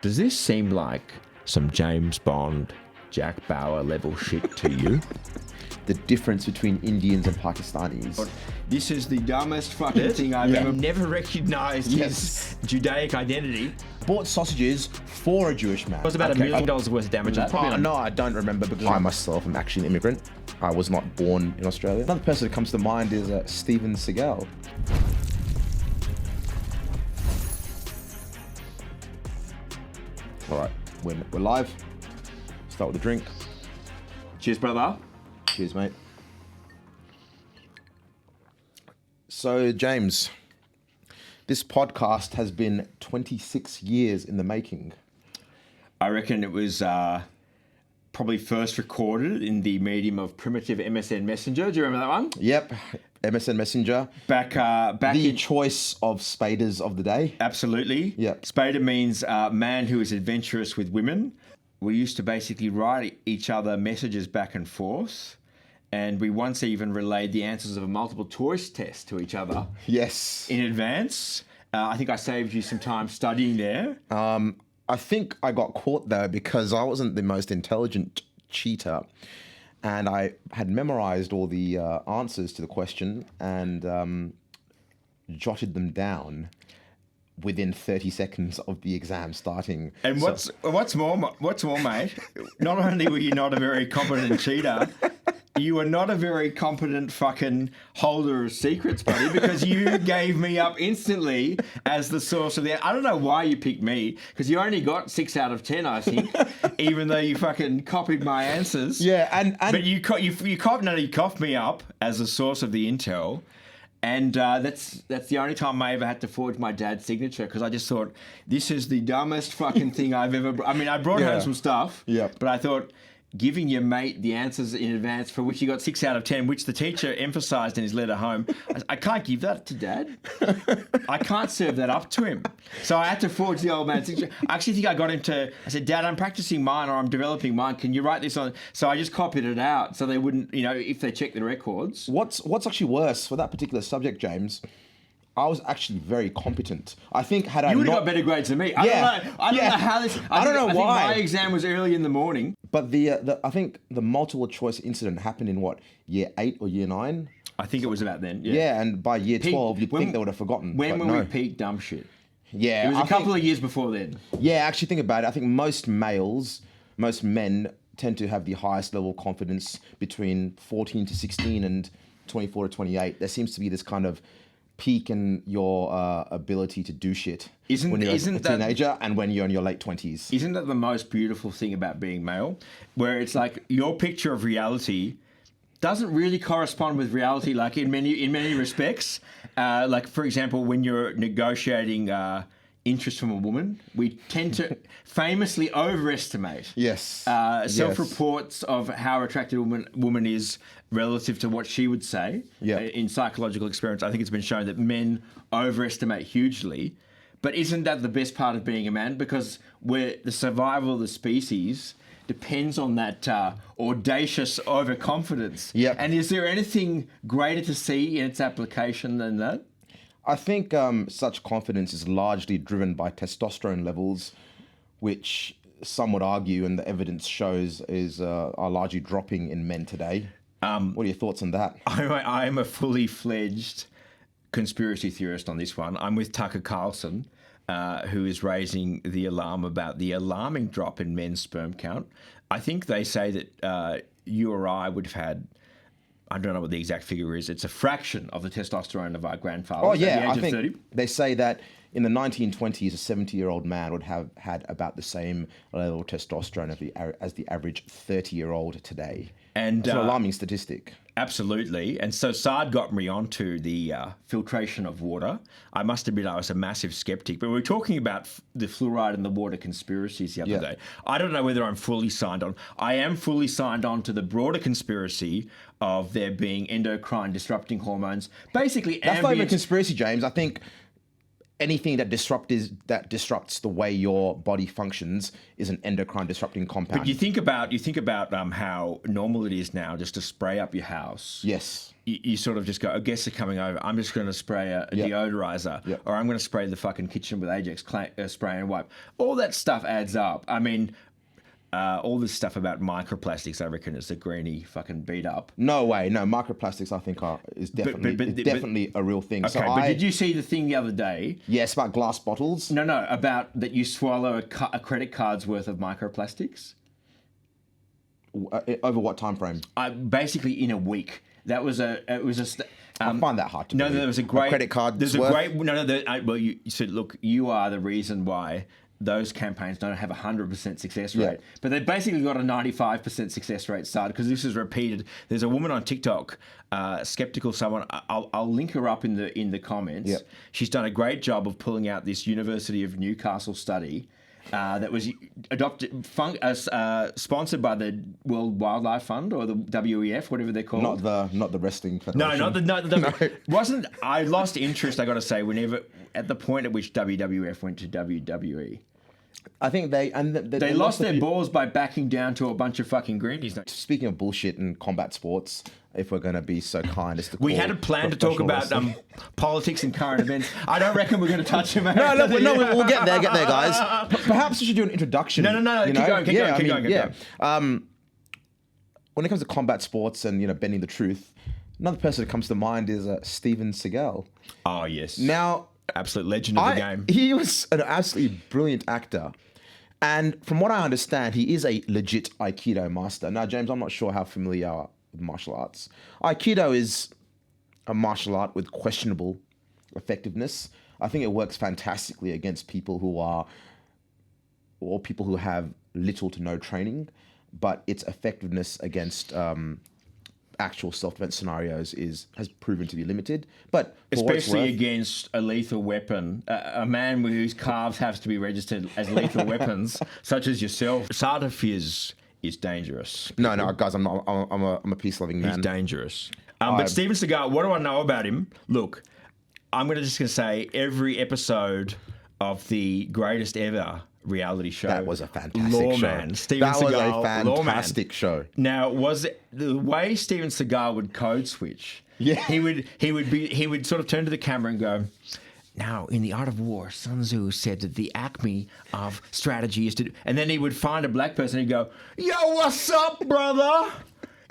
Does this seem like some James Bond, Jack Bauer level shit to you? The difference between Indians and Pakistanis. This is the dumbest fucking thing I've ever never recognised his Judaic identity. Bought sausages for a Jewish man. It was about $1 million worth of damage. No, I don't remember because I myself am actually an immigrant. I was not born in Australia. Another person that comes to mind is Steven Seagal. All right, we're live. Start with a drink. Cheers, brother. Cheers, mate. So, James, this podcast has been 26 years in the making. I reckon it was probably first recorded in the medium of primitive MSN Messenger. Do you remember that one? Yep, MSN Messenger. Back the choice of spaders of the day. Absolutely. Yep. Spader means man who is adventurous with women. We used to basically write each other messages back and forth. And we once even relayed the answers of a multiple choice test to each other. Yes. In advance. I think I saved you some time studying there. I think I got caught though because I wasn't the most intelligent cheater. And I had memorized all the answers to the question and jotted them down within 30 seconds of the exam starting. And what's more, mate? Not only were you not a very competent cheater, you were not a very competent fucking holder of secrets, buddy, because you gave me up instantly as the source of the... I don't know why you picked me, because you only got 6 out of 10, I think, even though you fucking copied my answers. Yeah, and but you coughed me up as the source of the intel. And that's the only time I ever had to forge my dad's signature, because I just thought, this is the dumbest fucking thing I've ever... I mean, I brought home some stuff, but I thought giving your mate the answers in advance for which he got 6 out of 10, which the teacher emphasised in his letter home, I can't give that to Dad. I can't serve that up to him. So I had to forge the old man's signature. I actually think I got him to... I said, Dad, I'm practising mine or I'm developing mine. Can you write this on... So I just copied it out so they wouldn't, if they check the records. What's actually worse for that particular subject, James, I was actually very competent. I think had I You would have got better grades than me. I don't know how this... I don't know why. I think my exam was early in the morning. But I think the multiple choice incident happened in what, year 8 or year 9? I think it was about then. Yeah, yeah, and by year 12, you'd think they would have forgotten. When we peaked dumb shit? Yeah. It was a couple of years before then. Yeah, actually think about it. I think most men tend to have the highest level of confidence between 14 to 16 and 24 to 28. There seems to be this kind of peak in your ability to do shit when you're a teenager and when you're in your late 20s. Isn't that the most beautiful thing about being male? Where it's like your picture of reality doesn't really correspond with reality, like in many respects. Like, for example, when you're negotiating interest from a woman, we tend to famously overestimate self-reports of how attractive a woman is relative to what she would say. In psychological experiments, I think it's been shown that men overestimate hugely. But isn't that the best part of being a man? Because the survival of the species depends on that audacious overconfidence. And is there anything greater to see in its application than that? I think such confidence is largely driven by testosterone levels, which some would argue, and the evidence shows, are largely dropping in men today. What are your thoughts on that? I'm a fully fledged conspiracy theorist on this one. I'm with Tucker Carlson, who is raising the alarm about the alarming drop in men's sperm count. I think they say that you or I would have had... I don't know what the exact figure is. It's a fraction of the testosterone of our grandfathers at the age of 30. They say that in the 1920s, a 70-year-old man would have had about the same level of testosterone as the average 30-year-old today. And that's an alarming statistic. Absolutely. And so Saad got me onto the filtration of water. I must admit I was a massive skeptic, but we were talking about the fluoride and the water conspiracies the other day. I don't know whether I'm fully signed on. I am fully signed on to the broader conspiracy of there being endocrine disrupting hormones. Basically, that's not even a conspiracy, James. I think anything that disrupts the way your body functions is an endocrine disrupting compound. But you think about how normal it is now just to spray up your house. Yes. You sort of just go, guests are coming over. I'm just going to spray a deodorizer, or I'm going to spray the fucking kitchen with Ajax spray and wipe. All that stuff adds up. I mean, all this stuff about microplastics, I reckon, is a greeny fucking beat up. No way. No, microplastics, I think, is definitely a real thing. Okay, but did you see the thing the other day? Yes, about glass bottles. No, about that you swallow a credit card's worth of microplastics. Over what time frame? Basically, in a week. That was I find that hard to believe. No, there was a great credit card. There's worth? A great well. You said, look, you are the reason why those campaigns don't have a 100% success rate, but they basically got a 95% success rate started because this is repeated. There's a woman on TikTok, skeptical someone. I'll link her up in the comments. Yep. She's done a great job of pulling out this University of Newcastle study. That was sponsored by the World Wildlife Fund or the WEF, whatever they're called. Not the wrestling federation. No, no. Wasn't. I lost interest, I got to say, whenever at the point at which WWF went to WWE. I think they lost their balls by backing down to a bunch of fucking greenies. Speaking of bullshit and combat sports, if we're going to be so kind as to call we had a plan to talk about politics and current events. I don't reckon we're going to touch them. No, we'll get there, guys. Perhaps we should do an introduction. No. Keep going. When it comes to combat sports and bending the truth, another person that comes to mind is Steven Seagal. Oh yes. Now, absolute legend of the game. He was an absolutely brilliant actor. And from what I understand, he is a legit Aikido master. Now, James, I'm not sure how familiar you are with martial arts. Aikido is a martial art with questionable effectiveness. I think it works fantastically against people who have little to no training, but its effectiveness against actual self-defense scenarios has proven to be limited. But especially against a lethal weapon, a man whose calves have to be registered as lethal weapons, such as yourself. Saad is dangerous. No, guys, I'm not. I'm a peace-loving man. He's dangerous. But Steven Seagal, what do I know about him? Look, I'm going to say every episode of the greatest ever reality show. That was a fantastic Lawman. show. Steven that Seagal, was a fantastic show. Now, was it the way Steven Seagal would code switch? Yeah. He would sort of turn to the camera and go, now, in the art of war, Sun Tzu said that the acme of strategy is to... And then he would find a black person and he'd go, yo, what's up, brother?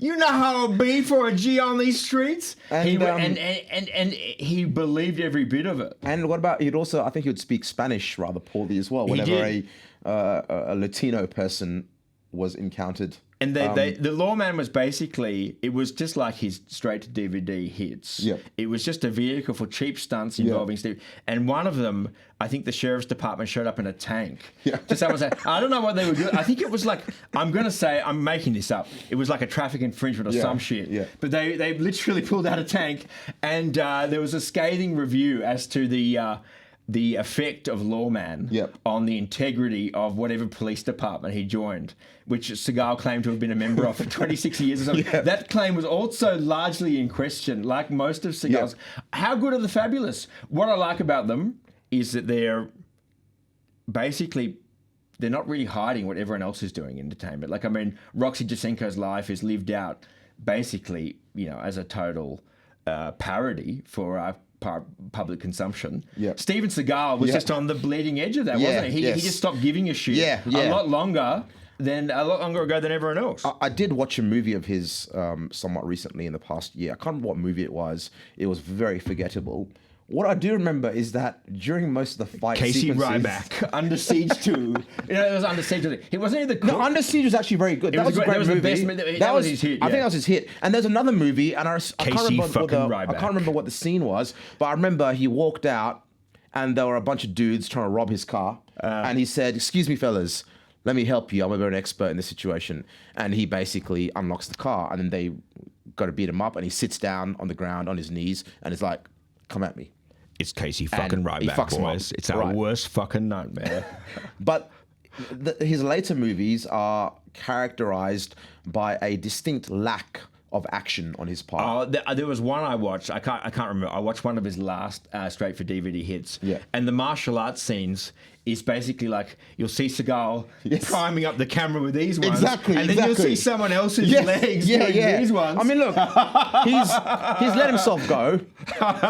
You know how it be for a G on these streets? And he believed every bit of it. And what about, I think he would speak Spanish rather poorly as well, whenever a Latino person was encountered. And the Lawman was basically, it was just like his straight-to-DVD hits. Yep. It was just a vehicle for cheap stunts involving Steve. And one of them, I think the sheriff's department showed up in a tank. Yeah. To someone say, I don't know what they were doing. I think it was like, I'm going to say, I'm making this up. It was like a traffic infringement or some shit. Yeah. But they literally pulled out a tank and there was a scathing review as to the effect of Lawman on the integrity of whatever police department he joined, which Seagal claimed to have been a member of for 26 years or something. Yeah. That claim was also largely in question, like most of Seagal's. Yeah. How good are the Fabulous? What I like about them is that they're not really hiding what everyone else is doing in entertainment. Like, I mean, Roxy Jacenko's life is lived out basically, as a total parody for public consumption. Yep. Steven Seagal was just on the bleeding edge of that, wasn't he? He just stopped giving a shit a lot longer ago than everyone else. I did watch a movie of his somewhat recently in the past year. I can't remember what movie it was. It was very forgettable. What I do remember is that during most of the fight sequences... Ryback, Under Siege 2. It was Under Siege 2. It wasn't even the... No, Under Siege was actually very good. That was a great movie. That was his hit. I think that was his hit. And there's another movie, and I can't remember what the scene was, but I remember he walked out, and there were a bunch of dudes trying to rob his car, and he said, "Excuse me, fellas, let me help you. I'm an expert in this situation." And he basically unlocks the car, and then they go to beat him up, and he sits down on the ground on his knees, and is like, "Come at me." It's Casey fucking Ryback, boys. It's our worst fucking nightmare. But his later movies are characterized by a distinct lack of action on his part. There was one I watched. I can't remember. I watched one of his last straight for DVD hits. Yeah. And the martial arts scenes is basically like you'll see Seagal priming up the camera with these ones. Exactly. And then you'll see someone else's legs doing these ones. I mean, look, he's let himself go.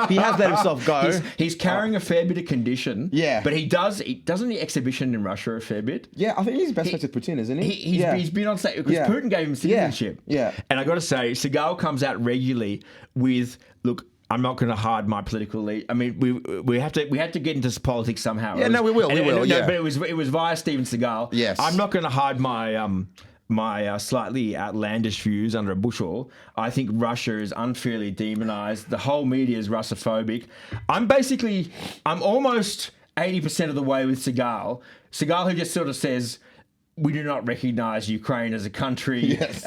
He has let himself go. He's carrying a fair bit of condition. Yeah. But doesn't he exhibition in Russia a fair bit? Yeah, I think he's best friends with Putin, isn't he? He's been on stage because Putin gave him citizenship. Yeah. And I got to say, Seagal comes out regularly with, look, I'm not going to hide my political lead. I mean, we have to get into politics somehow. Yeah, no, we will. No, but it was via Steven Seagal. Yes. I'm not going to hide my slightly outlandish views under a bushel. I think Russia is unfairly demonized. The whole media is Russophobic. I'm almost 80% of the way with Seagal. Seagal, who just sort of says, we do not recognize Ukraine as a country. Yes.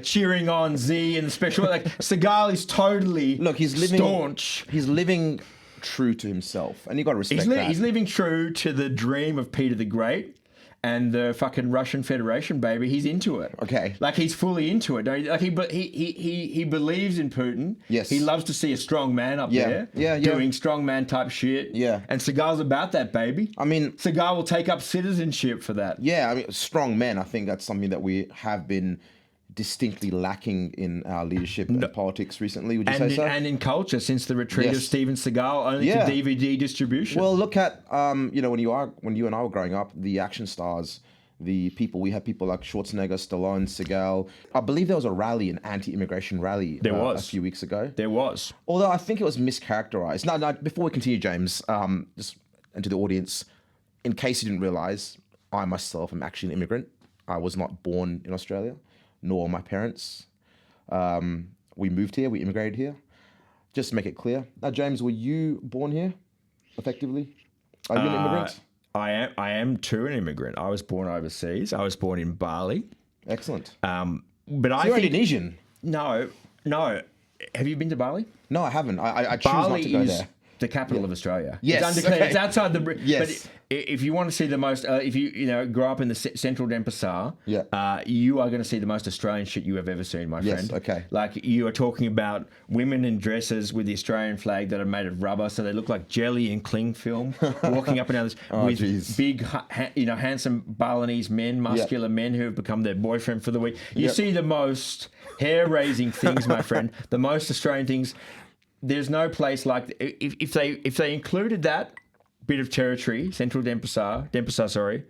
Cheering on Z and the special. Like Seagal is totally staunch. He's living true to himself, and you got to respect that. He's living true to the dream of Peter the Great and the fucking Russian Federation, baby. He's into it. Okay. Like he's fully into it. Like he believes in Putin. Yes. He loves to see a strong man up there. Doing strong man type shit. Yeah. And Seagal's about that, baby. I mean, Seagal will take up citizenship for that. Yeah, I mean, strong men. I think that's something that we have been distinctly lacking in our leadership and politics recently. Would you say so? And in culture since the retreat of Steven Seagal only to DVD distribution. Well, look at when you and I were growing up, the action stars, we had people like Schwarzenegger, Stallone, Seagal. I believe there was a rally, an anti-immigration rally. There was a few weeks ago. There was, although I think it was mischaracterized. No. Before we continue, James, just and to the audience, in case you didn't realize, I myself am actually an immigrant. I was not born in Australia, nor my parents. We moved here, we immigrated here. Just to make it clear. Now, James, were you born here, effectively? Are you an immigrant? I am too an immigrant. I was born overseas. I was born in Bali. Excellent. But so you're Indonesian? No. Have you been to Bali? No, I haven't. I choose not to go there. Bali is the capital of Australia. Yes. It's undeclared. Okay. It's outside the... Yes. But if you want to see the most... if you grow up in the central Denpasar, yeah. You are going to see the most Australian shit you have ever seen, my friend. Yes, okay. Like, you are talking about women in dresses with the Australian flag that are made of rubber, so they look like jelly in cling film, walking up and down this with big, handsome Balinese men, muscular men who have become their boyfriend for the week. You see the most hair-raising things, my friend, the most Australian things. There's no place like if they included that bit of territory, central Denpasar,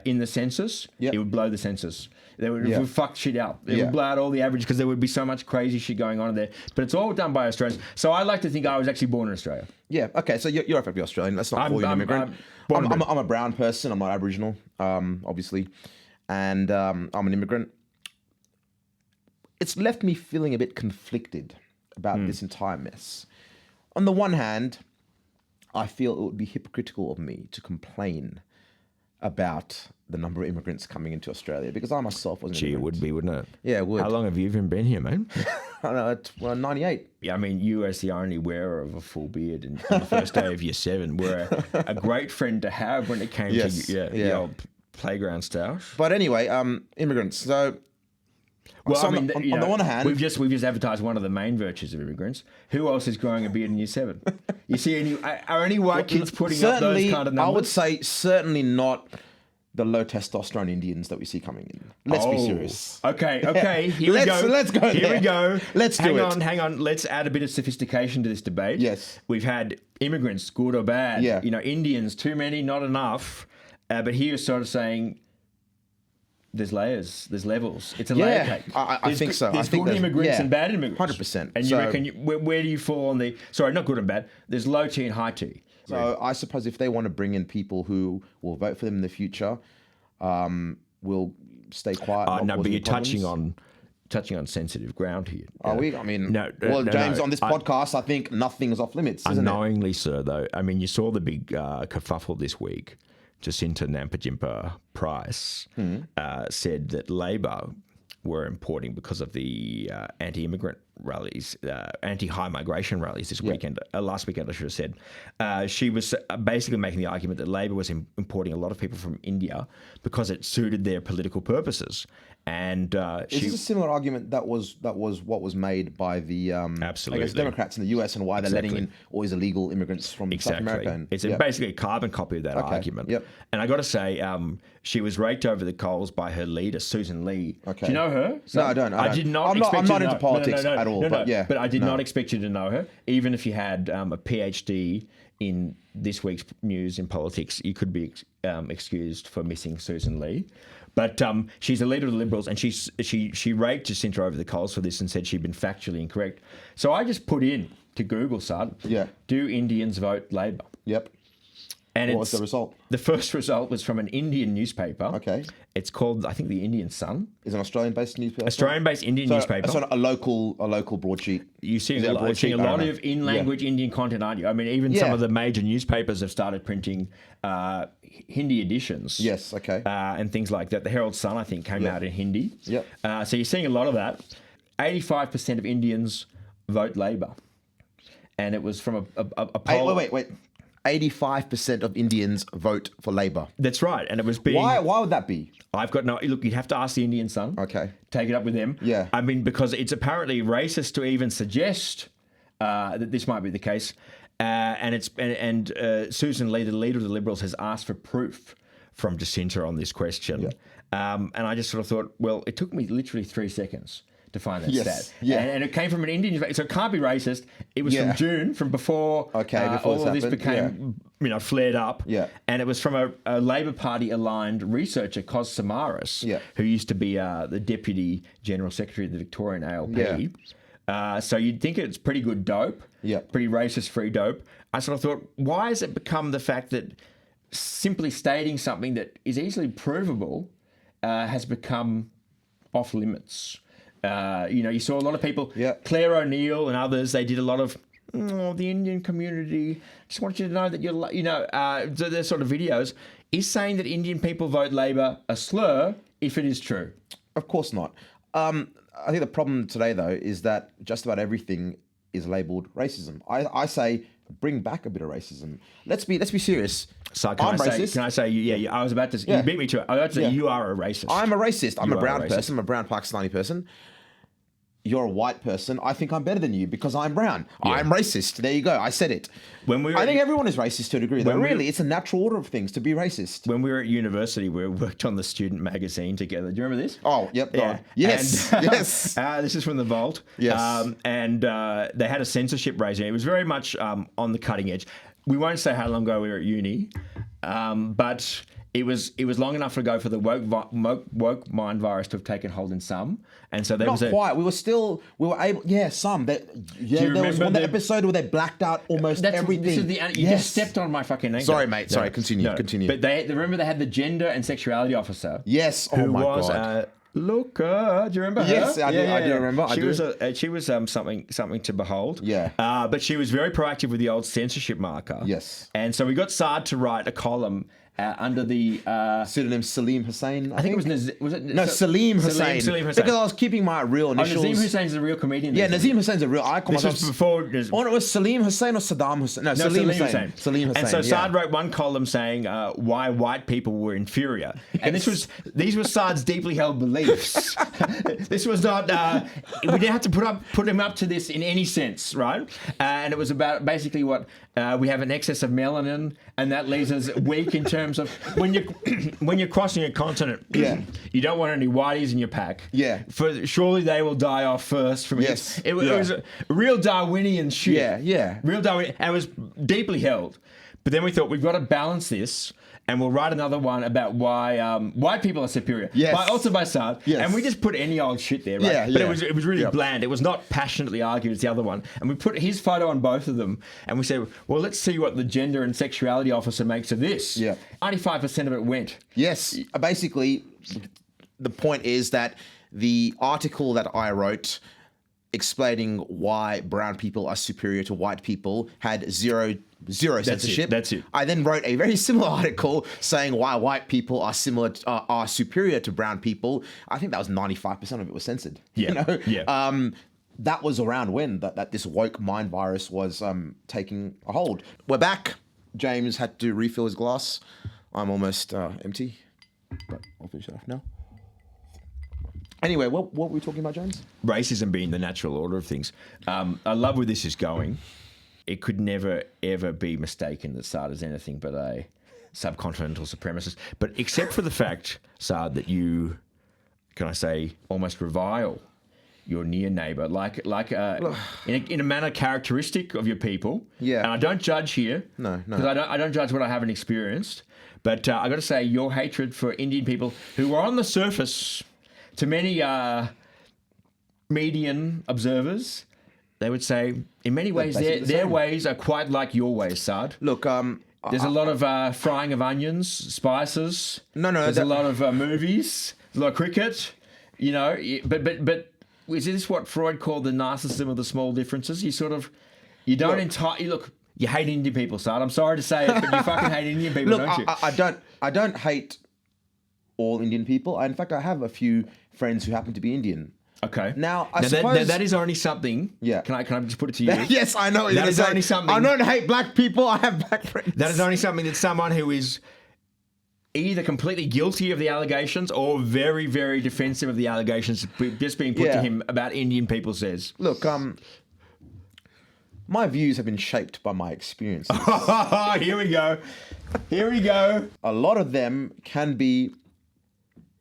in the census, it would blow the census. They would fuck shit up. It would blow out all the average because there would be so much crazy shit going on there. But it's all done by Australians. So I like to think I was actually born in Australia. Yeah. Okay. So you're effectively Australian. Let's not call you an immigrant. I'm a brown person. I'm not Aboriginal, obviously, and I'm an immigrant. It's left me feeling a bit conflicted about this entire mess. On the one hand, I feel it would be hypocritical of me to complain about the number of immigrants coming into Australia because I myself was an immigrant. It would be, wouldn't it? Yeah, it would. How long have you even been here, man? I don't know, 98. Yeah, I mean, you as the only wearer of a full beard on the first day of year 7 were a great friend to have when it came to the old playground stuff. But anyway, immigrants. So... Well, so on the one hand, we've just advertised one of the main virtues of immigrants. Who else is growing a beard in year 7? You see are any white kids putting up those kind of numbers? I would say certainly not the low testosterone Indians that we see coming in. Let's be serious. Okay. Here we go. Let's go. Here we go. Let's do it. Hang on. Let's add a bit of sophistication to this debate. Yes. We've had immigrants, good or bad. Yeah. Indians, too many, not enough. But here you're sort of saying, there's layers, there's levels. It's a layer cake. I think so. There's good immigrants and bad immigrants. 100%. And you reckon, where do you fall on the... Sorry, not good and bad. There's low T and high T. So I suppose if they want to bring in people who will vote for them in the future, will stay quiet. No, but you're touching on sensitive ground here. Are we? I mean, James, on this podcast, I think nothing is off limits, isn't unknowingly, sir, though. I mean, you saw the big kerfuffle this week. Jacinta Nampijinpa Price said that Labor were importing because of the anti-immigrant rallies, anti-high migration rallies this weekend, last weekend I should have said. She was basically making the argument that Labor was importing a lot of people from India because it suited their political purposes. And is this a similar argument that was what was made by the absolutely. I guess Democrats in the US and why they're letting in all these illegal immigrants from South America? And, it's basically a carbon copy of that argument. Yep. And I got to say, she was raked over the coals by her leader, Susan Lee. Okay. Do you know her? No, I don't. I did not. I'm not into politics at all. But yeah, but I did not expect you to know her, even if you had a PhD in this week's news in politics. You could be excused for missing Susan Lee. But she's a leader of the Liberals, and she raked Jacinta over the coals for this and said she'd been factually incorrect. So I just put in to Google, Saad, do Indians vote Labor? Yep. And what was the result? The first result was from an Indian newspaper. Okay. It's called, I think, the Indian Sun. Is it an Australian-based newspaper? Australian-based Indian newspaper. So a local broadsheet. You're seeing a lot of in-language Indian content, aren't you? I mean, even some of the major newspapers have started printing Hindi editions. Yes, okay. And things like that. The Herald Sun, I think, came out in Hindi. Yep. So you're seeing a lot of that. 85% of Indians vote Labor. And it was from a poll. Wait. 85% of Indians vote for Labor. That's right. And it was being... Why would that be? I've got no... Look, you'd have to ask the Indian Sun. Okay. Take it up with them. Yeah. I mean, because it's apparently racist to even suggest that this might be the case. And Susan Lee, the leader of the Liberals, has asked for proof from Jacinta on this question. Yeah. And I just sort of thought, well, it took me literally 3 seconds to find that stat. Yeah. And it came from an Indian newspaper, so it can't be racist. It was from June, from before, before all of this became flared up. Yeah. And it was from a Labor Party aligned researcher, Cos Samaras, who used to be the Deputy General Secretary of the Victorian ALP. Yeah. So you'd think it's pretty good dope, pretty racist-free dope. I sort of thought, why has it become the fact that simply stating something that is easily provable has become off limits? You saw a lot of people, Claire O'Neill and others, they did a lot of, the Indian community, just want you to know that their sort of videos, is saying that Indian people vote Labor a slur if it is true? Of course not. I think the problem today, though, is that just about everything is labelled racism. I say, bring back a bit of racism. Let's be serious. So I'm racist. Can I say, I was about to, you beat me to it. I was about to say, you are a racist. I'm a racist. I'm a brown person. I'm a brown Pakistani person. You're a white person. I think I'm better than you because I'm brown. Yeah. I'm racist. There you go. I said it. I think everyone is racist to a degree. Though. Really, it's a natural order of things to be racist. When we were at university, we worked on the student magazine together. Do you remember this? Oh, yep. Yeah. Yes. And, yes. This is from the Vault. Yes. And they had a censorship regime. It was very much on the cutting edge. We won't say how long ago we were at uni, but it was long enough ago for the woke mind virus to have taken hold in some, and so there not quite. We were able. Yeah, some. There was one episode where they blacked out almost everything. You just stepped on my fucking ankle. Sorry, mate. Sorry. Continue. But remember they had the gender and sexuality officer. Yes. Oh my God. Luca, do you remember her? Yes, I do remember. She was something to behold. Yeah. But she was very proactive with the old censorship marker. Yes. And so we got Saad to write a column under the pseudonym Salim Hussein. I think it was Salim Hussein. Salim Hussein. Because I was keeping my real initials. Nazim Hussein's a real comedian. Yeah, Nazim Hussein's a real icon. This was before. It was Salim Hussein or Saddam Hussein? No, Salim Hussein. Salim Hussein. And so Saad wrote one column saying why white people were inferior, and these were Saad's deeply held beliefs. This was not. We didn't have to put him up to this in any sense, right? And it was about basically what we have an excess of melanin, and that leaves us weak in terms of when you're crossing a continent. You don't want any whiteys in your pack. Yeah. Surely they will die off first. It was a real Darwinian shit. Yeah. Real Darwinian, and it was deeply held. But then we thought we've got to balance this. And we'll write another one about why white people are superior. Yes. Also by Saad. Yes. And we just put any old shit there, right? Yeah, but it was really bland. It was not passionately argued as the other one. And we put his photo on both of them. And we said, well, let's see what the gender and sexuality officer makes of this. Yeah. 95% of it went. Yes. Basically, the point is that the article that I wrote explaining why brown people are superior to white people had zero censorship. That's it. I then wrote a very similar article saying why white people are superior to brown people. I think that was 95% of it was censored. Yeah. You know? Yeah. that was around when that this woke mind virus was taking a hold. We're back. James had to refill his glass. I'm almost empty, but I'll finish it off now. Anyway, what were we talking about, James? Racism being the natural order of things. I love where this is going. It could never, ever be mistaken that Saad is anything but a subcontinental supremacist. But except for the fact, Saad, that you, can I say, almost revile your near neighbour, in a manner characteristic of your people. Yeah. And I don't judge here. No. Because I don't judge what I haven't experienced. But I got to say, your hatred for Indian people, who are on the surface, to many median observers, they would say, in many ways, their ways are quite like your ways, Saad. Look, there's a lot of frying of onions, spices. No. There's a lot of movies, a lot of cricket. You know, but is this what Freud called the narcissism of the small differences? You don't entirely look. You hate Indian people, Saad. I'm sorry to say it, but you fucking hate Indian people, don't you? I don't hate all Indian people. In fact, I have a few friends who happen to be Indian. Okay. Now, I suppose that is only something. Yeah. Can I just put it to you? Yes, I know. That is only something. I don't hate black people. I have black friends. That is only something that someone who is either completely guilty of the allegations or very, very defensive of the allegations just being put to him about Indian people says. Look, my views have been shaped by my experiences. Here we go. A lot of them can be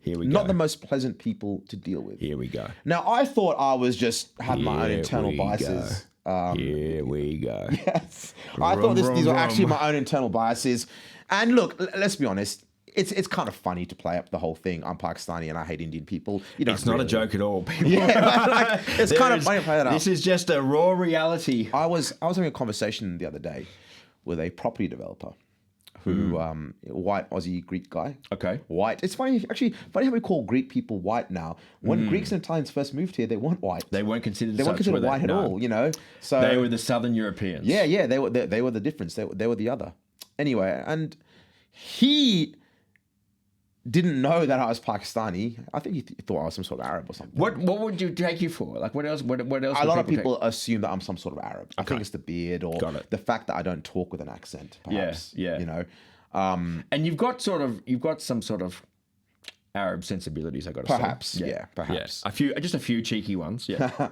not the most pleasant people to deal with. Here we go. Now, I thought I was had my own internal biases. Here we go. Yes. I thought these were actually my own internal biases. And look, let's be honest. It's kind of funny to play up the whole thing. I'm Pakistani and I hate Indian people. It's not a joke at all. Yeah, it's kind of funny to play that up. This is just a raw reality. I was having a conversation the other day with a property developer who, white Aussie Greek guy. Okay. White. It's funny how we call Greek people white now. When Greeks and Italians first moved here, they weren't white. They weren't considered. They weren't considered white at all. You know. So they were the Southern Europeans. Yeah. They were the difference. They were the other. Anyway, and he didn't know that I was Pakistani. I think he thought I was some sort of Arab or something. What would you take you for? Like what else? What else? A lot of people assume that I'm some sort of Arab. I think it's the beard or Got the fact that I don't talk with an accent. Perhaps. Yeah. You know. And you've got some sort of Arab sensibilities. I got to say. Perhaps. Yeah. Perhaps. Yeah. Just a few cheeky ones. Yeah.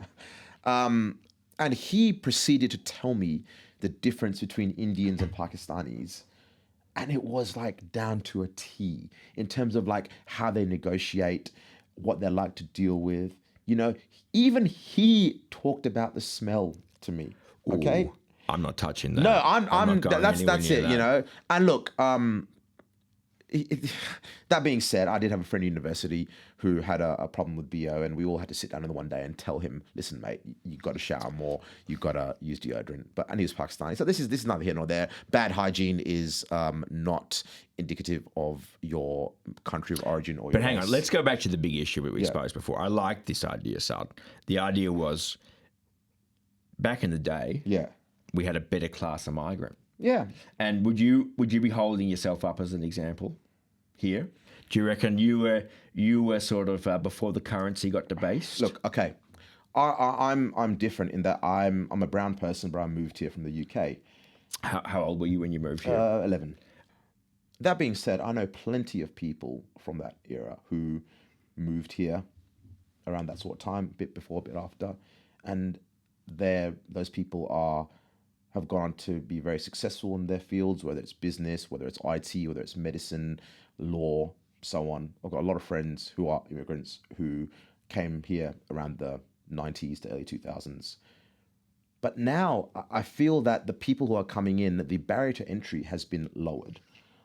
And he proceeded to tell me the difference between Indians and Pakistanis. And it was like down to a T in terms of like how they negotiate, what they're like to deal with. You know, even he talked about the smell to me. Okay. Ooh, I'm not touching that. No, that's it. That. You know, and look, that being said, I did have a friend at university who had a problem with BO, and we all had to sit down in the one day and tell him, listen, mate, you got to shower more, you got to use deodorant. And he was Pakistani, so this is neither here nor there. Bad hygiene is not indicative of your country of origin or. But hang on, let's go back to the big issue that we exposed before. I liked this idea, Saad. The idea was back in the day. Yeah. We had a better class of migrant. Yeah. And would you be holding yourself up as an example here? Do you reckon you were sort of before the currency got debased? Look, okay, I'm different in that I'm a brown person, but I moved here from the UK. How old were you when you moved here? 11. That being said, I know plenty of people from that era who moved here around that sort of time, a bit before, a bit after, and those people have gone on to be very successful in their fields, whether it's business, whether it's IT, whether it's medicine, law, so on. I've got a lot of friends who are immigrants who came here around the 90s to early 2000s. But now I feel that the people who are coming in, the barrier to entry has been lowered.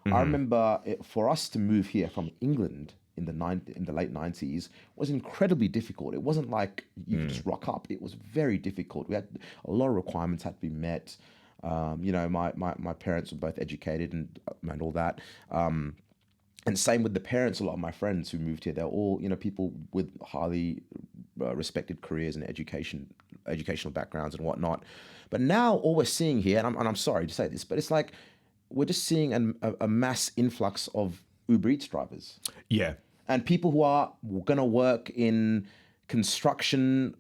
I remember for us to move here from England in the late 90s was incredibly difficult. It wasn't like you could just rock up. It was very difficult. We had a lot of requirements had to be met. You know, my parents were both educated and all that. And same with the parents. A lot of my friends who moved here, they're all, you know, people with highly respected careers and educational backgrounds and whatnot. But now all we're seeing here, and I'm sorry to say this, but it's like we're just seeing a mass influx of Uber Eats drivers. Yeah. And people who are going to work in construction,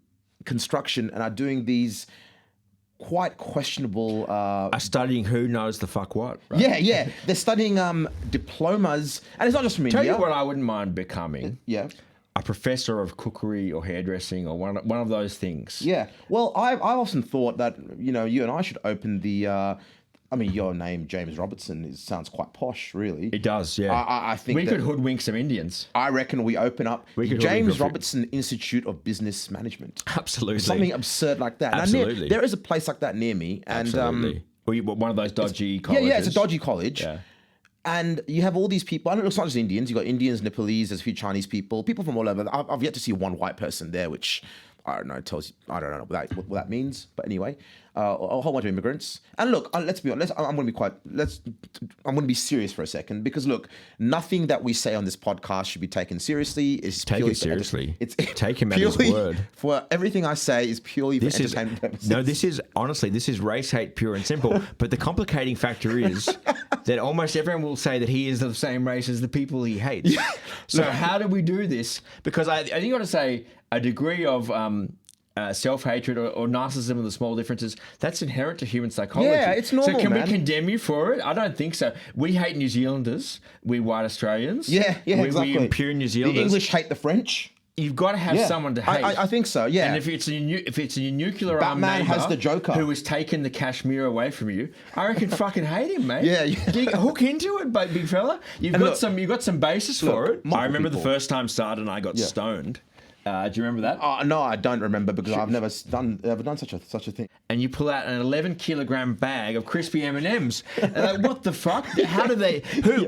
construction and are doing these quite questionable. Are studying who knows the fuck what. Right? Yeah. They're studying diplomas, and it's not just from Tell India. you what, I wouldn't mind becoming. Yeah. A professor of cookery or hairdressing or one of those things. Yeah. Well, I've often thought that, you and I should open the. Your name, James Robertson, sounds quite posh, really. It does, yeah. I think we could hoodwink some Indians. I reckon we open up the James Robertson Institute of Business Management. Absolutely. Something absurd like that. Absolutely. There is a place like that near me. And, absolutely. One of those dodgy colleges. Yeah, it's a dodgy college. Yeah. And you have all these people. I don't know, it's not just Indians. You've got Indians, Nepalese, there's a few Chinese people from all over. I've yet to see one white person there, which I don't know. I don't know what that means. But anyway, a whole bunch of immigrants. And look, let's be honest. I'm going to be serious for a second because look, nothing that we say on this podcast should be taken seriously. Take it seriously. Take him at his word. For everything I say is purely for entertainment purposes. No, this is race hate, pure and simple. But the complicating factor is that almost everyone will say that he is of the same race as the people he hates. Yeah. So how do we do this? Because I think you got to say a degree of self-hatred or narcissism and the small differences, that's inherent to human psychology. Yeah, it's normal, So can we condemn you for it? I don't think so. We hate New Zealanders, we white Australians. Yeah, exactly. We pure New Zealanders. The English hate the French. You've got to have someone to hate. I think so, yeah. And if it's a nuclear armed Batman neighbor has the Joker who has taken the Kashmir away from you, I reckon fucking hate him, mate. Yeah. Hook into it, big fella. You've got some basis for it. I remember the first time Saad and I got stoned. Do you remember that? No, I don't remember because I've never done such a thing. And you pull out an 11-kilogram bag of crispy M&Ms. And like, what the fuck? How do they?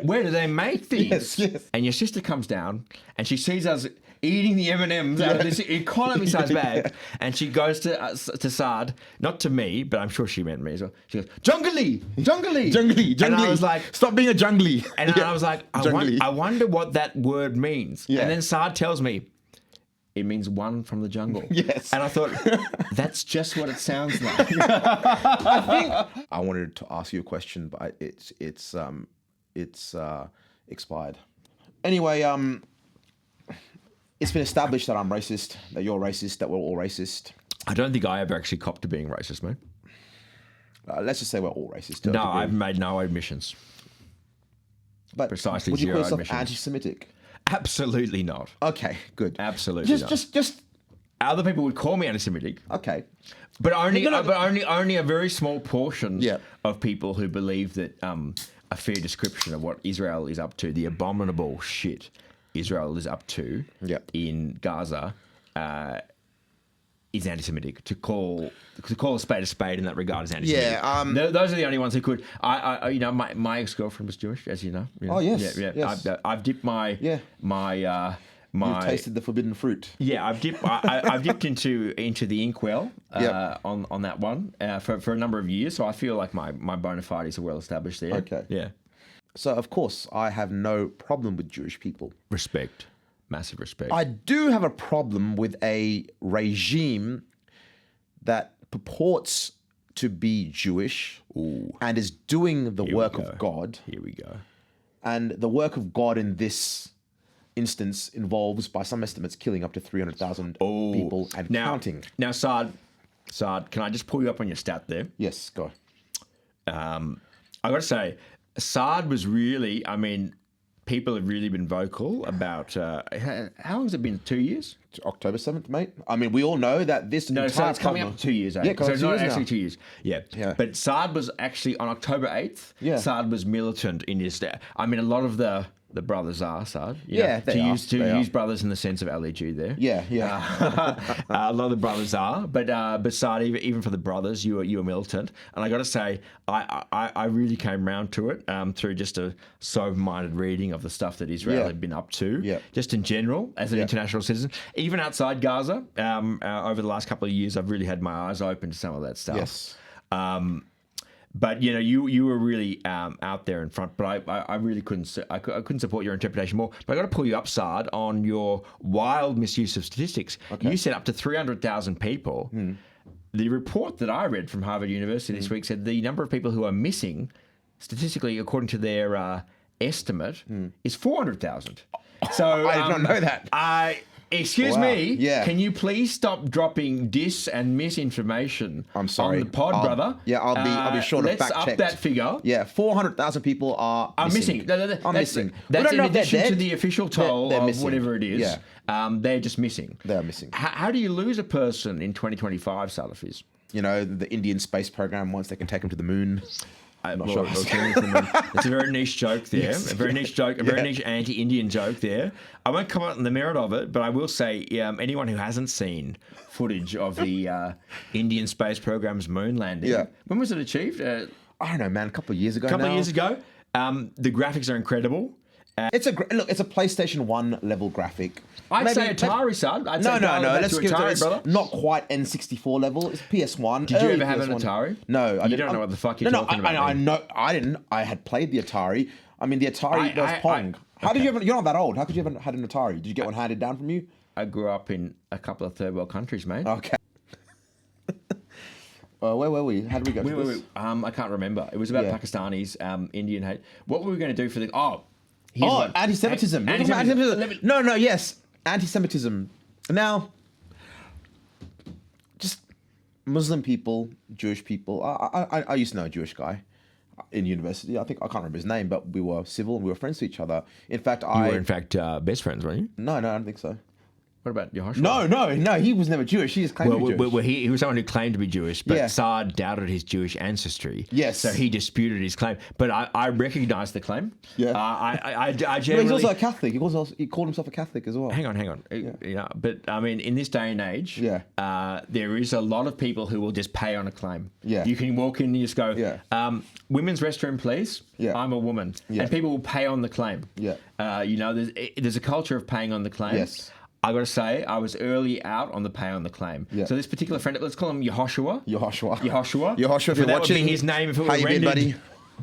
Where do they make these? Yes. And your sister comes down and she sees us eating the M&Ms out of this economy-sized bag, and she goes to Saad, not to me, but I'm sure she meant me as well. She goes, "Jungly." And I was like, "Stop being a jungly." And I was like, I wonder what that word means. Yeah. And then Saad tells me, it means one from the jungle. Yes. And I thought, that's just what it sounds like. I wanted to ask you a question, but it's expired. Anyway, it's been established that I'm racist, that you're racist, that we're all racist. I don't think I ever actually copped to being racist, mate. Let's just say we're all racist. No, I've made no admissions. But precisely would you call yourself admissions. Anti-Semitic? Absolutely not. Okay, good. Absolutely not. Just. Other people would call me anti-Semitic. Okay. But only a very small portion Yeah. of people who believe that a fair description of what Israel is up to, the abominable shit Israel is up to in Gaza, is anti-Semitic. To call a spade in that regard is anti-Semitic. Yeah. Those are the only ones who could. My ex-girlfriend was Jewish, as you know. Oh yes. Yeah. Yes. I've dipped my. You've tasted the forbidden fruit. Yeah, I've dipped into the inkwell on that one for a number of years. So I feel like my bona fides are well established there. Okay. Yeah. So of course I have no problem with Jewish people. Respect. Massive respect. I do have a problem with a regime that purports to be Jewish and is doing the work of God. Here we go. And the work of God in this instance involves, by some estimates, killing up to 300,000 people and counting. Now, Saad, can I just pull you up on your stat there? Yes, go. I got to say, Saad was really, people have really been vocal about, how long has it been, 2 years? October 7th, mate. We all know that this entire so it's coming up to 2 years, eh? Yeah, so it's not actually now. 2 years. Yeah. But Saad was actually, on October 8th, Saad was militant in his, a lot of the brothers are, Saad. They use brothers in the sense of LEG there. Yeah. A lot of the brothers are, but Saad, even for the brothers, you were militant. And I got to say, I really came round to it through just a sober-minded reading of the stuff that Israel had been up to, just in general, as an international citizen. Even outside Gaza, over the last couple of years, I've really had my eyes open to some of that stuff. Yes. But you were really out there in front. But I really couldn't. I couldn't support your interpretation more. But I got to pull you up, Saad, on your wild misuse of statistics. Okay. You said up to 300,000 people. The report that I read from Harvard University this week said the number of people who are missing, statistically, according to their estimate, is 400,000. So I did not know that. Excuse Wow. me. Yeah. Can you please stop dropping dis and misinformation? I'm sorry. On the pod, brother. Yeah, I'll be sure to fact check. Let's up that figure. Yeah, 400,000 people are missing. Are missing. That's in if they're addition to dead. the official toll They're of missing. whatever it is. Yeah. They're just missing. They're missing. How do you lose a person in 2025, Salafis? You know, the Indian space program, once they can take them to the moon. I'm not sure. It's a very niche joke there. Yes. A very niche joke, a very niche anti-Indian joke there. I won't comment on the merit of it, but I will say anyone who hasn't seen footage of the Indian space program's moon landing. Yeah. When was it achieved? I don't know, man. A couple of years ago. A couple of years ago. The graphics are incredible. It's a PlayStation 1 level graphic. I'd say Atari, son. No. Let's Let's Atari, brother. Not quite N64 level. It's PS1. Did you early ever have an PS1. Atari? No, I didn't. You don't know what the fuck you're talking about. I know. I didn't. I had played the Atari. I mean, the Atari. There was Pong. How did you ever? You're not that old. How could you ever had an Atari? Did you get one handed down from you? I grew up in a couple of third world countries, mate. Okay. Where were we? How did we go to this? I can't remember. It was about Pakistanis, Indian hate. What were we going to do for the... Here's one. Anti-Semitism. Anti-Semitism. No, yes. Anti-Semitism. Now, just Muslim people, Jewish people. I used to know a Jewish guy in university. I can't remember his name, but we were civil and we were friends to each other. In fact, You were, in fact, best friends, weren't you? No, I don't think so. What about Yehoshua? No, he was never Jewish. He just claimed to be Jewish. Well, he was someone who claimed to be Jewish, but Saad doubted his Jewish ancestry. Yes. So he disputed his claim. But I recognise the claim. Yeah. I But generally... he's also a Catholic. He called himself a Catholic as well. Hang on. Yeah. But, I mean, in this day and age, there is a lot of people who will just pay on a claim. Yeah. You can walk in and just go, women's restroom, please. Yeah. I'm a woman. Yeah. And people will pay on the claim. Yeah. There's a culture of paying on the claim. Yes. I got to say, I was early out on the pay on the claim. Yeah. So this particular friend, let's call him Yehoshua. Yehoshua, If if you're that watching, would be his name if it how were you been, rendered buddy?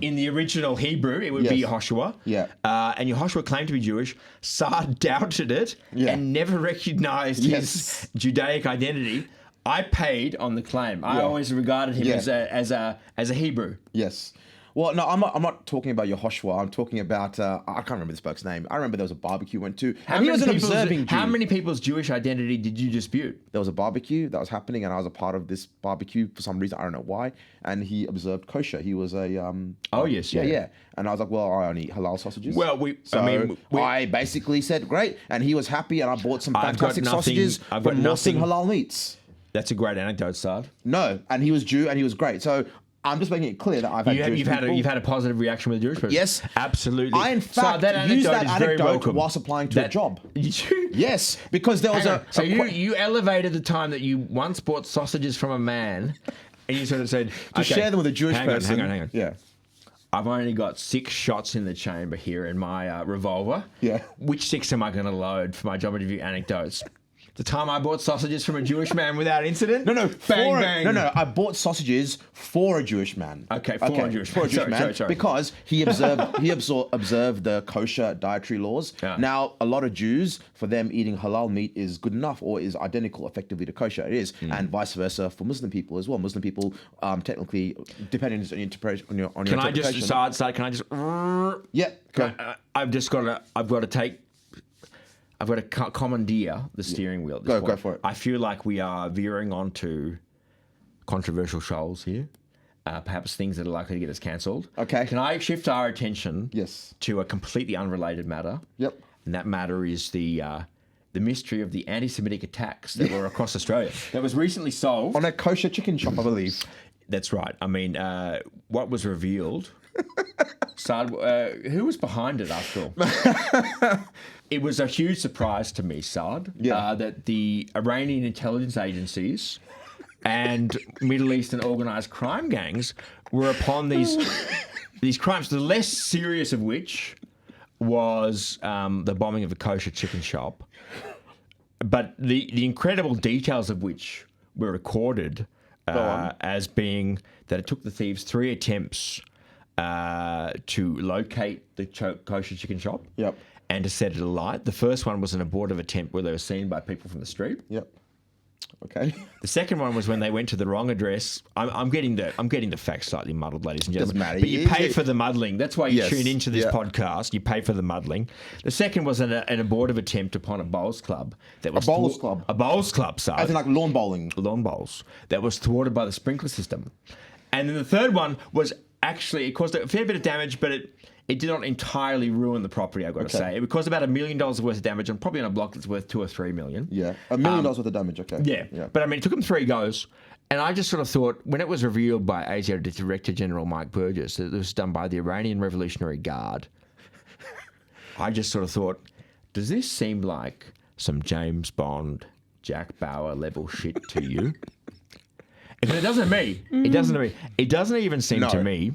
in the original Hebrew, it would be Yes. Yehoshua. Yeah. And Yehoshua claimed to be Jewish. Saad doubted it and never recognised his Judaic identity. I paid on the claim. I always regarded him as a Hebrew. Yes. Well, no, I'm not talking about Yehoshua. I'm talking about I can't remember this bloke's name. I remember there was a barbecue we went to, and he was an observing Jew. How many people's Jewish identity did you dispute? There was a barbecue that was happening, and I was a part of this barbecue for some reason. I don't know why. And he observed kosher. He was a yeah. And I was like, well, I only eat halal sausages. Well, I basically said great, and he was happy, and I bought some fantastic sausages from Morton halal meats. That's a great anecdote, Saad. No, and he was Jew, and he was great. So I'm just making it clear that I've had you've had a positive reaction with Jewish people. Yes, absolutely. I in fact used that anecdote whilst applying to a job. Yes, because there was you elevated the time that you once bought sausages from a man, and you sort of said to share them with a Jewish person. Hang on. Yeah. I've only got 6 shots in the chamber here in my revolver. Yeah. Which 6 am I going to load for my job interview anecdotes? The time I bought sausages from a Jewish man without incident? No. Bang. No. I bought sausages for a Jewish man. Okay, for a Jewish man. Sorry. Because he observed the kosher dietary laws. Yeah. Now, a lot of Jews, for them, eating halal meat is good enough or is identical effectively to kosher. It is. And vice versa for Muslim people as well. Muslim people, technically, depending on your interpretation. Can I just, Saad, can I just... Yeah, go. I've got to commandeer the steering wheel at this point. Go for it. I feel like we are veering onto controversial shoals here. Perhaps things that are likely to get us cancelled. Okay. Can I shift our attention Yes. to a completely unrelated matter? Yep. And that matter is the mystery of the anti-Semitic attacks that were across Australia. That was recently solved. On a kosher chicken shop, I believe. That's right. I mean, what was revealed... Saad, who was behind it after all? It was a huge surprise to me, Saad, that the Iranian intelligence agencies and Middle Eastern organised crime gangs were upon these crimes, the less serious of which was the bombing of a kosher chicken shop, but the incredible details of which were recorded as being that it took the thieves 3 attempts to locate the kosher chicken shop. Yep. And to set it alight. The first one was an abortive attempt where they were seen by people from the street. Yep. Okay. The second one was when they went to the wrong address. I'm getting the facts slightly muddled, ladies and gentlemen. Doesn't matter. But you pay for the muddling. That's why you tune into this podcast. You pay for the muddling. The second was an abortive attempt upon a bowls club. That was A bowls club? A bowls club, so As in like lawn bowling. lawn bowls that was thwarted by the sprinkler system. And then the third one was actually, it caused a fair bit of damage, but it did not entirely ruin the property, I've got to say. It caused about $1 million worth of damage, and probably on a block that's worth $2 or $3 million. Yeah. $1 million worth of damage, okay. Yeah. But I mean, it took them 3 goes. And I just sort of thought, when it was revealed by ASIO Director General Mike Burgess that it was done by the Iranian Revolutionary Guard, I just sort of thought, does this seem like some James Bond, Jack Bauer level shit to you? If it doesn't to me, it doesn't to me. It doesn't even seem to me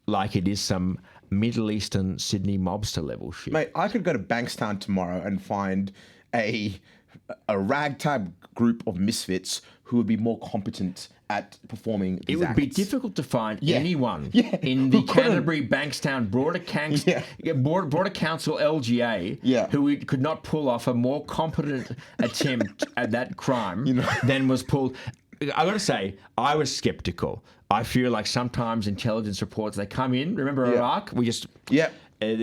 like it is some Middle Eastern Sydney mobster level shit. Mate, I could go to Bankstown tomorrow and find a ragtag group of misfits who would be more competent at performing these It would be acts. difficult to find anyone in Who the couldn't. Canterbury Bankstown Broader Council LGA who could not pull off a more competent attempt at that crime than was pulled. I got to say, I was skeptical. I feel like sometimes intelligence reports, they come in. Remember Iraq? We just... some of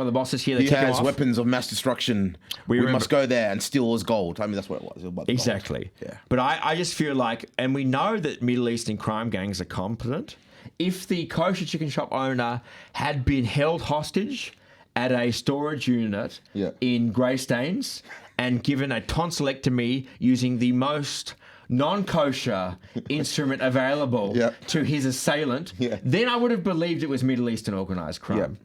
the bosses here, they He kick him has off. weapons of mass destruction. We must go there and steal his gold. I mean, that's what it was. Exactly. Yeah. But I just feel like, and we know that Middle Eastern crime gangs are competent. If the kosher chicken shop owner had been held hostage at a storage unit in Greystanes and given a tonsillectomy using the most non-kosher instrument available to his assailant, then I would have believed it was Middle Eastern organised crime.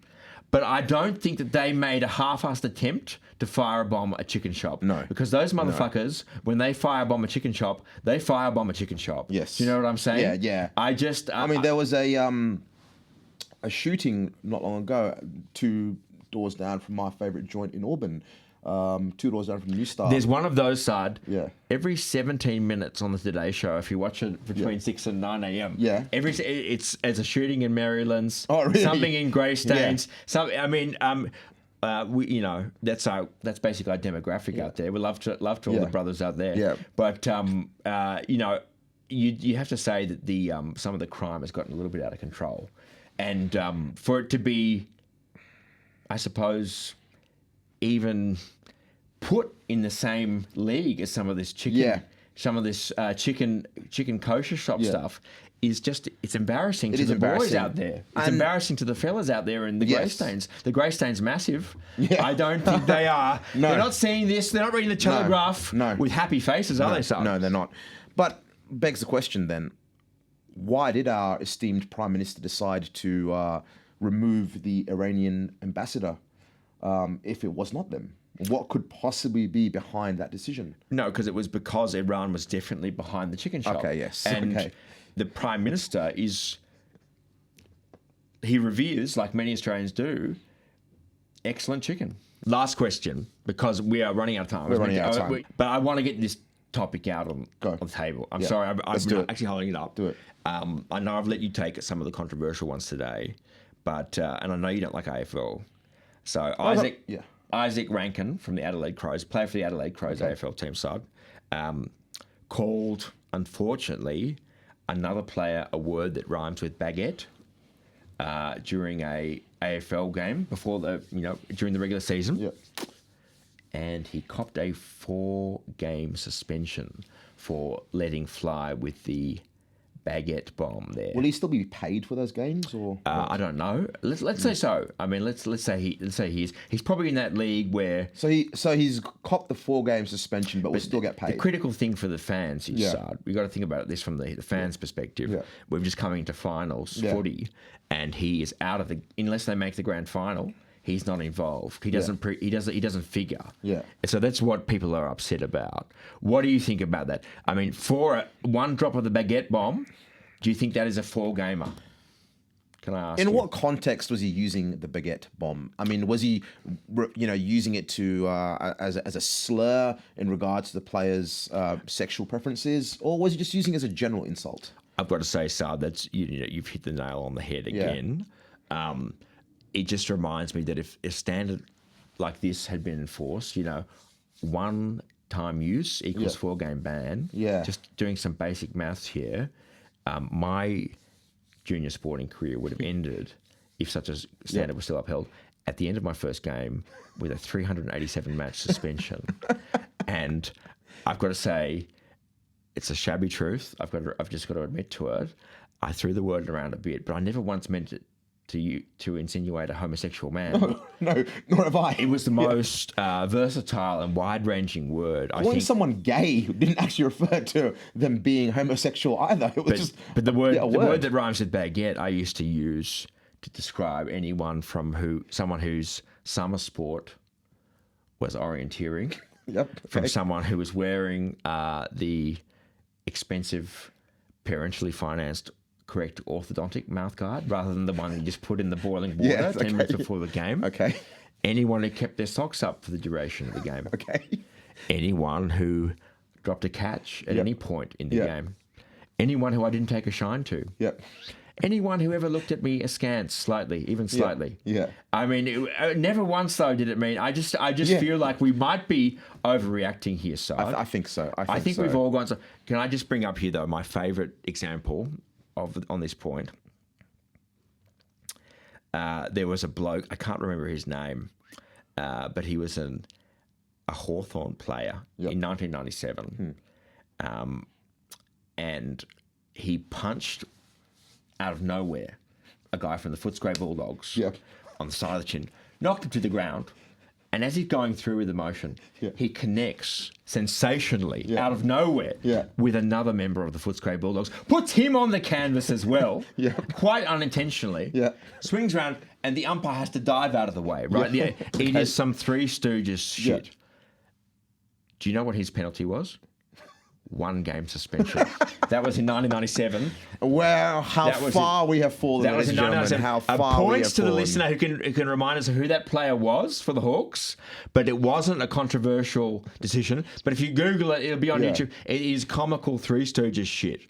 But I don't think that they made a half-assed attempt to firebomb a chicken shop. No. Because those motherfuckers, when they firebomb a chicken shop, they firebomb a chicken shop. Yes. Do you know what I'm saying? Yeah. I mean, there was a shooting not long ago, 2 doors down from my favourite joint in Auburn. 2 doors down from New Star. There's one of those, Saad. Yeah. Every 17 minutes on the Today Show, if you watch it between 6 and 9 a.m. Yeah. It's a shooting in Maryland's. Oh, really? Something in Greystanes. That's basically our demographic out there. We love to all the brothers out there. Yeah. But you have to say that the some of the crime has gotten a little bit out of control, and for it to be, I suppose, even put in the same league as some of this chicken, chicken kosher shop stuff is just, it's embarrassing to the boys out there. It's embarrassing to the fellas out there in the Greystanes. The Greystanes massive. Yeah. I don't think they are. No. They're not seeing this. They're not reading the Telegraph with happy faces, are they, son? No, they're not. But begs the question then, why did our esteemed Prime Minister decide to remove the Iranian ambassador if it was not them? What could possibly be behind that decision? No, because Iran was definitely behind the chicken shop. Okay, yes. And the Prime Minister he reveres, like many Australians do, excellent chicken. Last question, because we are running out of time. We're running out of time. But I want to get this topic out on the table. I'm sorry, I'm actually holding it up. Do it. I know I've let you take some of the controversial ones today, but and I know you don't like AFL. So Isaac Rankin from the Adelaide Crows, player for the Adelaide Crows AFL team side, called, unfortunately, another player a word that rhymes with baguette during a AFL game during the regular season. Yeah. And he copped a 4-game suspension for letting fly with the baguette bomb there. Will he still be paid for those games, or I don't know. Let's say so. I mean, let's say he is. He's probably in that league where. So he's copped the 4-game suspension, but will still get paid. The critical thing for the fans is we got to think about this from the fans' perspective. Yeah. We're just coming to finals footy, and he is out of unless they make the grand final. He's not involved. He doesn't. He doesn't figure. Yeah. So that's what people are upset about. What do you think about that? I mean, for one drop of the baguette bomb, do you think that is a 4-gamer? Can I ask? In what context was he using the baguette bomb? I mean, was he, using it to as a slur in regards to the players' sexual preferences, or was he just using it as a general insult? I've got to say, Saad, that's you've hit the nail on the head again. It just reminds me that if a standard like this had been enforced, one time use equals Yeah. 4-game ban. Yeah. Just doing some basic maths here, my junior sporting career would have ended if such a standard was still upheld at the end of my first game with a 387 match suspension. And I've got to say, it's a shabby truth. I've just got to admit to it. I threw the word around a bit, but I never once meant it to insinuate a homosexual man. No, nor have I. It was the most versatile and wide-ranging word. Calling someone gay didn't actually refer to them being homosexual either. It was but the word that rhymes with baguette I used to use to describe someone whose summer sport was orienteering. Yep. From someone who was wearing the expensive, parentally financed, correct orthodontic mouthguard rather than the one you just put in the boiling water 10 minutes before the game. Okay. Anyone who kept their socks up for the duration of the game. Okay. Anyone who dropped a catch at any point in the game. Anyone who I didn't take a shine to. Yep. Anyone who ever looked at me askance, slightly, even slightly. Yeah. I mean, never once though did it mean. I just feel like we might be overreacting here, Saad. I think so. I think we've all gone. Can I just bring up here though my favourite example on this point? There was a bloke, I can't remember his name, but he was a Hawthorn player in 1997, and he punched out of nowhere a guy from the Footscray Bulldogs on the side of the chin, knocked him to the ground, and as he's going through with the motion, he connects sensationally out of nowhere with another member of the Footscray Bulldogs, puts him on the canvas as well, quite unintentionally, swings around, and the umpire has to dive out of the way, right? It is some Three Stooges shit. Do you know what his penalty was? 1 game suspension. That was in 1997. Wow, how far we have fallen, that was in 1997. How far points to fallen. the listener who can remind us of who that player was for the Hawks, but it wasn't a controversial decision. But if you Google it, it'll be on YouTube. It is comical Three Stooges shit.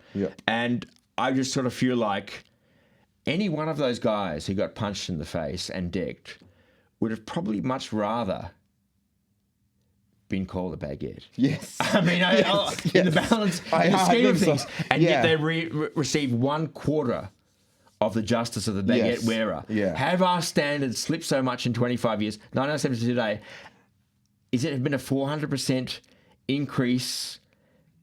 And I just sort of feel like any one of those guys who got punched in the face and decked would have probably much rather been called a baguette. Yes. I mean, in the balance, in the scheme of things, and yet they receive 1/4 of the justice of the baguette wearer. Have our standards slipped so much in 25 years? 1970 to today, is it been a 400% increase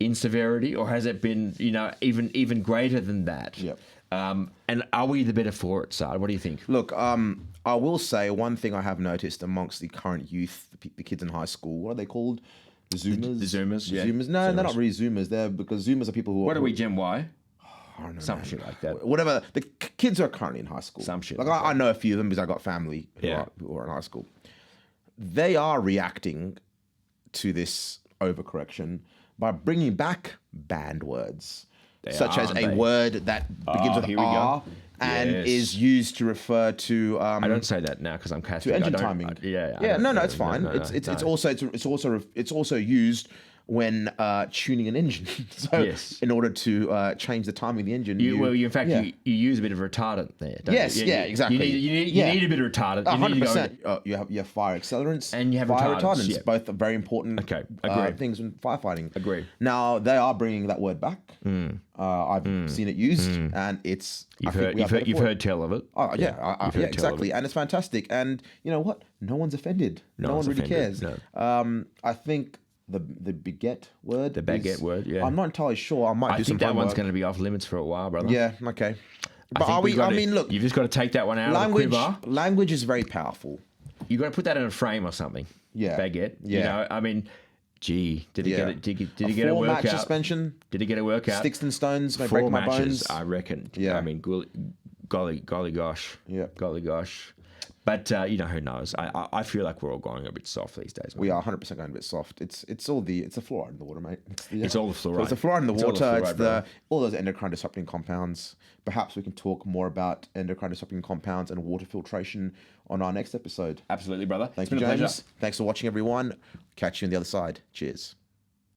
in severity, or has it been, even greater than that? And are we the better for it, Saad? What do you think? Look, I will say one thing I have noticed amongst the current youth, the kids in high school. What are they called? The Zoomers. The Zoomers. Yeah. Zoomers. No, they're not really Zoomers. Because Zoomers are people who. What are we, Gen Y? I don't know, Some shit like that. Whatever. The kids who are currently in high school. Some shit. Like I know a few of them because I got family who are in high school. They are reacting to this overcorrection by bringing back banned words. Such as a word that begins with R and is used to refer to. I don't say that now because I'm Catholic. To engine timing. No, it's fine. It's also used when tuning an engine. So in order to change the timing of the engine, you use a bit of retardant there. Don't you? Exactly. You need a bit of retardant. 100%. You have fire accelerants and you have fire retardants. retardants. Both are very important things in firefighting. Agree. Now they are bringing that word back. I've seen it used, and it's. You've heard tell of it. Oh yeah, exactly, and it's fantastic. And you know what? No one's offended. No one really cares. No. I think. The baguette word. The baguette word, yeah. I'm not entirely sure. I think that one's going to be off limits for a while, brother. Yeah, okay. But look. You've just got to take that one out of the quiver. Language is very powerful. You've got to put that in a frame or something. Yeah. Baguette. Yeah. Did he get it? Did he get a workout? 4-match suspension. Did he get a workout? Sticks and stones may 4 break my matches, bones. I reckon. Yeah. I mean, golly gosh. Yeah. Golly gosh. But who knows? I feel like we're all going a bit soft these days. We are 100% going a bit soft. It's the fluoride in the water, mate. It's all the fluoride. So it's the fluoride in the water. All those endocrine disrupting compounds. Perhaps we can talk more about endocrine disrupting compounds and water filtration on our next episode. Absolutely, brother. Thank you, James. Thanks for watching, everyone. Catch you on the other side. Cheers.